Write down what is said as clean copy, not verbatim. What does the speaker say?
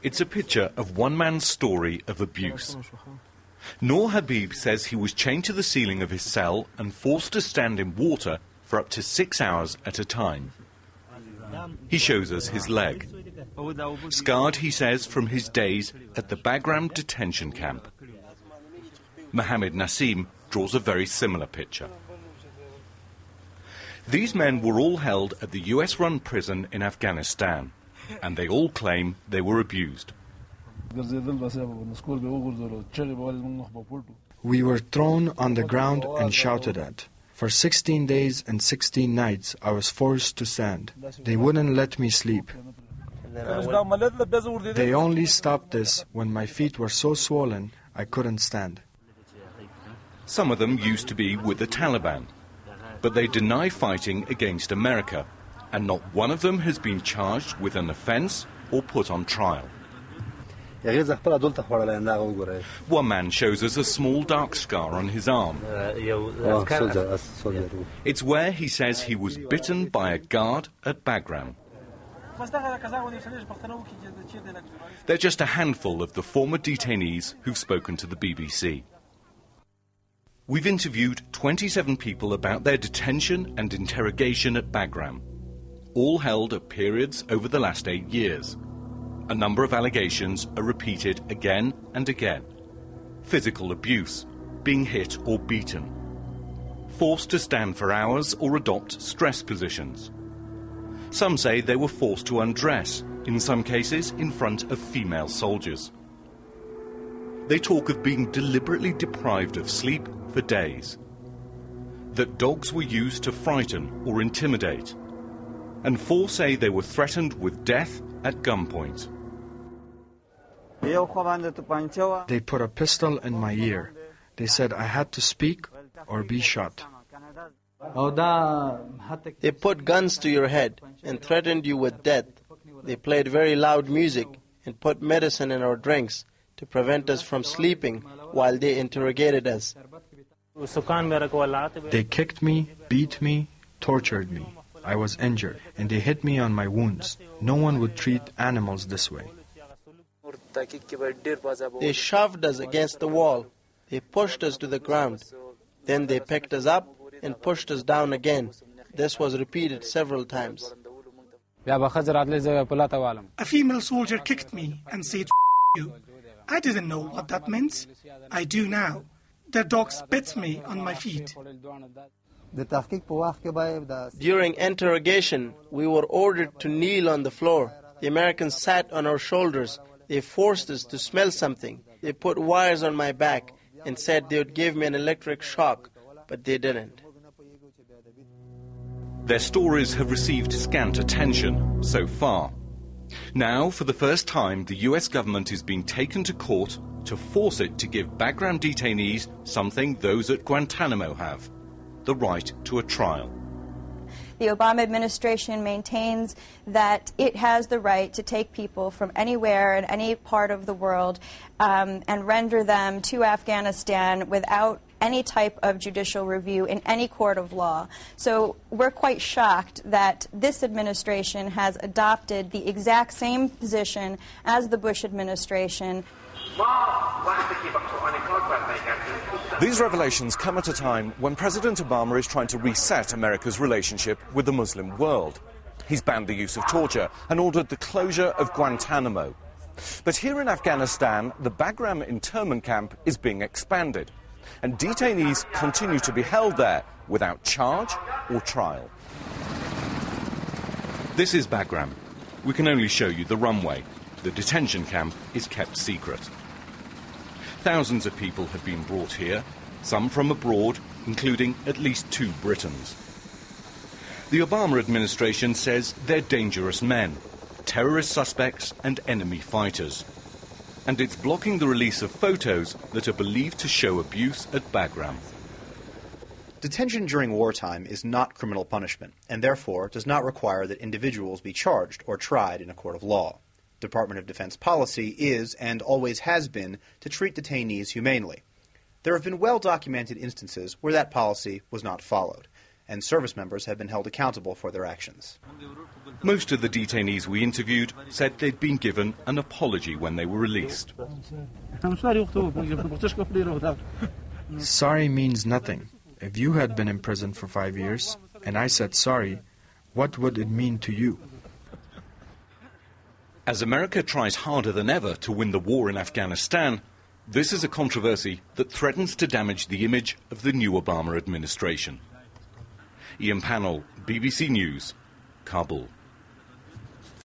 It's a picture of one man's story of abuse. Noor Habib says he was chained to the ceiling of his cell and forced to stand in water for up to 6 hours at a time. He shows us his leg. Scarred, he says, from his days at the Bagram detention camp. Mohammed Nassim draws a very similar picture. These men were all held at the US-run prison in Afghanistan, and they all claim they were abused. We were thrown on the ground and shouted at. For 16 days and 16 nights I was forced to stand. They wouldn't let me sleep. They only stopped this when my feet were so swollen I couldn't stand. Some of them used to be with the Taliban, but they deny fighting against America, and not one of them has been charged with an offence or put on trial. One man shows us a small dark scar on his arm. It's where he says he was bitten by a guard at Bagram. They're just a handful of the former detainees who've spoken to the BBC. We've interviewed 27 people about their detention and interrogation at Bagram, all held at periods over the last 8 years. A number of allegations are repeated again and again. Physical abuse, being hit or beaten, forced to stand for hours or adopt stress positions. Some say they were forced to undress, in some cases in front of female soldiers. They talk of being deliberately deprived of sleep for days, that dogs were used to frighten or intimidate, and 4 say they were threatened with death at gunpoint. They put a pistol in my ear. They said I had to speak or be shot. They put guns to your head and threatened you with death. They played very loud music and put medicine in our drinks to prevent us from sleeping while they interrogated us. They kicked me, beat me, tortured me. I was injured, and they hit me on my wounds. No one would treat animals this way. They shoved us against the wall. They pushed us to the ground. Then they picked us up and pushed us down again. This was repeated several times. A female soldier kicked me and said, "F you." I didn't know what that meant. I do now. The dog spit me on my feet. During interrogation, we were ordered to kneel on the floor. The Americans sat on our shoulders. They forced us to smell something. They put wires on my back and said they would give me an electric shock, but they didn't. Their stories have received scant attention so far. Now, for the first time, the US government is being taken to court to force it to give Bagram detainees something those at Guantanamo have: the right to a trial. The Obama administration maintains that it has the right to take people from anywhere in any part of the world and render them to Afghanistan without any type of judicial review in any court of law. So we're quite shocked that this administration has adopted the exact same position as the Bush administration. These revelations come at a time when President Obama is trying to reset America's relationship with the Muslim world. He's banned the use of torture and ordered the closure of Guantanamo. But here in Afghanistan, the Bagram internment camp is being expanded, and detainees continue to be held there without charge or trial. This is Bagram. We can only show you the runway. The detention camp is kept secret. Thousands of people have been brought here, some from abroad, including at least 2 Britons. The Obama administration says they're dangerous men, terrorist suspects and enemy fighters. And it's blocking the release of photos that are believed to show abuse at Bagram. Detention during wartime is not criminal punishment, and therefore does not require that individuals be charged or tried in a court of law. Department of Defense policy is, and always has been, to treat detainees humanely. There have been well-documented instances where that policy was not followed, and service members have been held accountable for their actions. Most of the detainees we interviewed said they'd been given an apology when they were released. Sorry means nothing. If you had been in prison for 5 years and I said sorry, what would it mean to you? As America tries harder than ever to win the war in Afghanistan, this is a controversy that threatens to damage the image of the new Obama administration. Ian Pannell, BBC News, Kaboel.